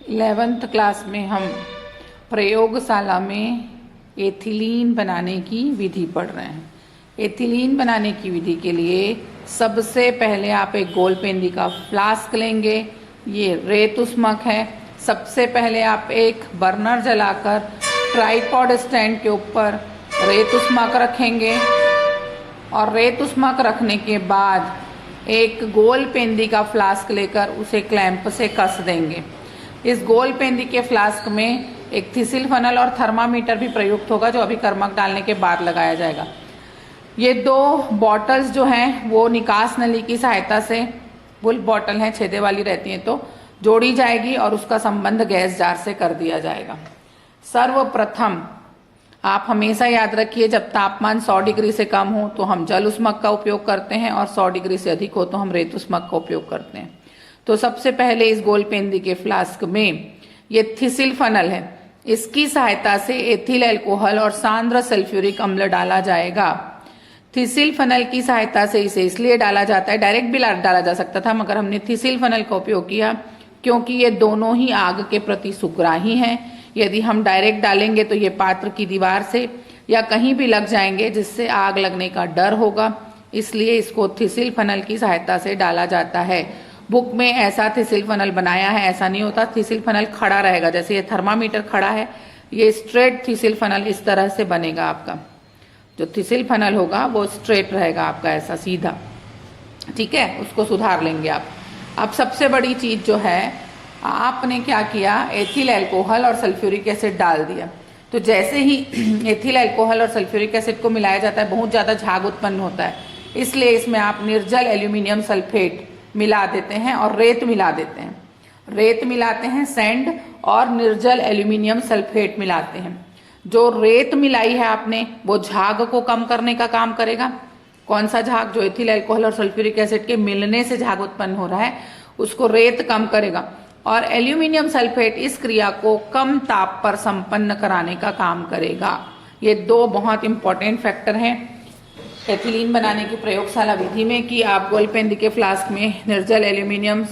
11th class में हम प्रयोगशाला में एथिलीन बनाने की विधि पढ़ रहे हैं। एथिलीन बनाने की विधि के लिए सबसे पहले आप एक गोलपेंदी का फ्लास्क लेंगे। ये रेत उष्मक है। सबसे पहले आप एक बर्नर जलाकर ट्राइपॉड स्टैंड के ऊपर रेत उष्मक रखेंगे और रेत उष्मक रखने के बाद एक गोलपेंदी का फ्लास्क लेकर उसे क्लैंप से कस देंगे। इस गोलपेंदी के फ्लास्क में एक थिसिल फनल और थर्मामीटर भी प्रयुक्त होगा, जो अभी कर्मक डालने के बाद लगाया जाएगा। ये दो बॉटल्स जो हैं वो निकास नली की सहायता से, बुल बॉटल हैं, छेदे वाली रहती हैं, तो जोड़ी जाएगी और उसका संबंध गैस जार से कर दिया जाएगा। सर्वप्रथम आप हमेशा याद रखिए, जब तापमान 100 डिग्री से कम हो तो हम जल उष्मक का उपयोग करते हैं और 100 डिग्री से अधिक हो तो हम रेत उष्मक का उपयोग करते हैं। तो सबसे पहले इस गोलपेंदी के फ्लास्क में ये थिसिल फनल है, इसकी सहायता से एथिल अल्कोहल और सांद्र सल्फ्यूरिक अम्ल डाला जाएगा। थिसिल फनल की सहायता से इसे इसलिए डाला जाता है, डायरेक्ट भी डाला जा सकता था, मगर हमने थिसिल फनल का उपयोग किया क्योंकि ये दोनों ही आग के प्रति सुग्राही हैं। यदि हम डायरेक्ट डालेंगे तो ये पात्र की दीवार से या कहीं भी लग जाएंगे, जिससे आग लगने का डर होगा, इसलिए इसको थिसिल फनल की सहायता से डाला जाता है। बुक में ऐसा थिसिल फनल बनाया है, ऐसा नहीं होता। थिसिल फनल खड़ा रहेगा, जैसे ये थर्मामीटर खड़ा है, ये स्ट्रेट थिसिल फनल इस तरह से बनेगा। आपका जो थिसिल फनल होगा वो स्ट्रेट रहेगा आपका, ऐसा सीधा, ठीक है। उसको सुधार लेंगे आप। अब सबसे बड़ी चीज जो है, आपने क्या किया, एथिल अल्कोहल और सल्फ्यूरिक एसिड डाल दिया। तो जैसे ही एथिल अल्कोहल और सल्फ्यूरिक एसिड को मिलाया जाता है, बहुत ज्यादा झाग उत्पन्न होता है, इसलिए इसमें आप निर्जल एल्यूमिनियम सल्फेट मिला देते हैं और रेत मिला देते हैं। रेत मिलाते हैं, सैंड, और निर्जल एल्यूमिनियम सल्फेट मिलाते हैं। जो रेत मिलाई है आपने, वो झाग को कम करने का काम करेगा। कौन सा झाग? जो एथिल अल्कोहल और सल्फ्यूरिक एसिड के मिलने से झाग उत्पन्न हो रहा है, उसको रेत कम करेगा। और एल्यूमिनियम सल्फेट इस क्रिया को कम ताप पर संपन्न कराने का काम करेगा। ये दो बहुत इंपॉर्टेंट फैक्टर हैं एथिलीन बनाने की प्रयोगशाला विधि में, कि आप गोलपेंदी के फ्लास्क में निर्जल एल्यूमिनियम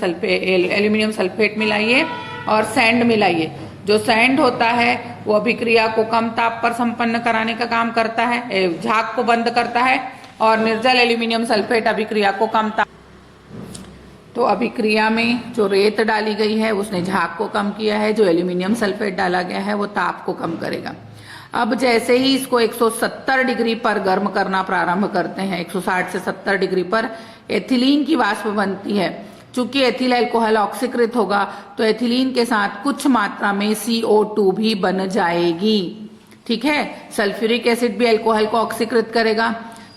सल्फेट मिलाइए और सैंड मिलाइए। जो सैंड होता है वो अभिक्रिया को कम ताप पर संपन्न कराने का काम करता है, झाग को बंद करता है, और निर्जल एल्यूमिनियम सल्फेट अभिक्रिया को कम ताप। तो अभिक्रिया में जो रेत डाली गई है उसने झाग को कम किया है, जो एल्यूमिनियम सल्फेट डाला गया है वो ताप को कम करेगा। अब जैसे ही इसको 170 डिग्री पर गर्म करना प्रारंभ करते हैं, 160 से 70 डिग्री पर एथिलीन की वाष्प बनती है। चूंकि एथिल अल्कोहल ऑक्सीकृत होगा तो एथिलीन के साथ कुछ मात्रा में CO2 भी बन जाएगी, ठीक है। सल्फ्यूरिक एसिड भी अल्कोहल को ऑक्सीकृत करेगा,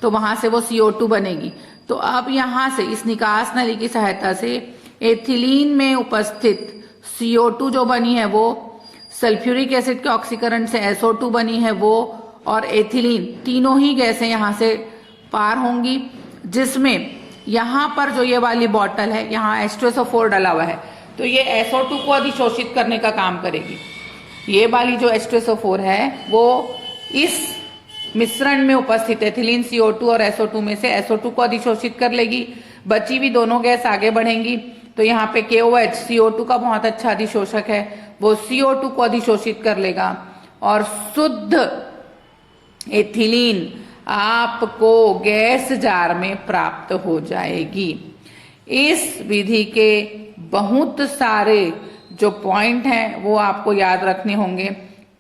तो वहां से वो CO2 बनेगी। तो अब यहां से इस निकास नली की सहायता से एथिलीन में उपस्थित CO2 जो बनी है वो सल्फ्यूरिक एसिड के ऑक्सीकरण से SO2 बनी है वो, और एथिलीन, तीनों ही गैसें यहां से पार होंगी, जिसमें यहां पर जो ये वाली बॉटल है, यहाँ H2SO4 डला हुआ है, तो ये SO2 को अधिशोषित करने का काम करेगी। ये वाली जो H2SO4 है वो इस मिश्रण में उपस्थित एथिलीन, CO2 और SO2 में से SO2 को अधिशोषित कर लेगी। बची हुई दोनों गैस आगे बढ़ेंगी, तो यहाँ पे KOH CO2 का बहुत अच्छा अधिशोषक है, वो CO2 को अधिशोषित कर लेगा और शुद्ध एथिलीन आपको गैस जार में प्राप्त हो जाएगी। इस विधि के बहुत सारे जो पॉइंट हैं वो आपको याद रखने होंगे।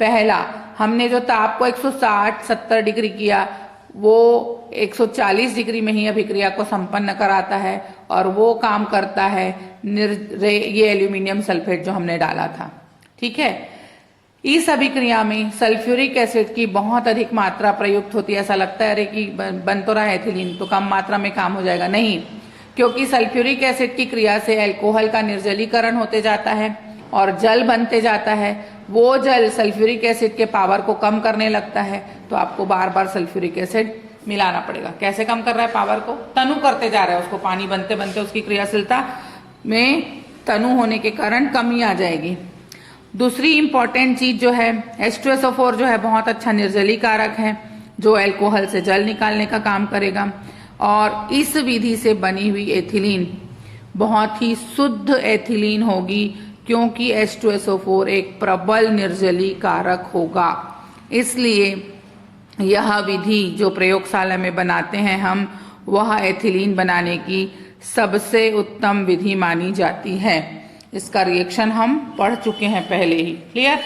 पहला, हमने जो ताप को 160-70 डिग्री किया, वो 140 डिग्री में ही अभिक्रिया को संपन्न कराता है, और वो काम करता है ये एल्यूमिनियम सल्फेट जो हमने डाला था, ठीक है। इस अभिक्रिया में सल्फ्यूरिक एसिड की बहुत अधिक मात्रा प्रयुक्त होती है। ऐसा लगता है अरे कि बन तो रहा है एथिलीन, तो कम मात्रा में काम हो जाएगा। नहीं, क्योंकि सल्फ्यूरिक एसिड की क्रिया से अल्कोहल का निर्जलीकरण होते जाता है और जल बनते जाता है। वो जल सल्फ्यूरिक एसिड के पावर को कम करने लगता है, तो आपको बार बार सल्फ्यूरिक एसिड मिलाना पड़ेगा। कैसे कम कर रहा है पावर को? तनु करते जा रहा है उसको, पानी बनते बनते उसकी क्रियाशीलता में तनु होने के कारण कमी आ जाएगी। दूसरी इंपॉर्टेंट चीज जो है, H2SO4 जो है बहुत अच्छा निर्जलीकारक है, जो अल्कोहल से जल निकालने का काम करेगा। और इस विधि से बनी हुई एथिलीन बहुत ही शुद्ध एथिलीन होगी, क्योंकि H2SO4 एक प्रबल निर्जलीकारक होगा। इसलिए यह विधि जो प्रयोगशाला में बनाते हैं हम, वह एथिलीन बनाने की सबसे उत्तम विधि मानी जाती है। इसका रिएक्शन हम पढ़ चुके हैं पहले ही। क्लियर?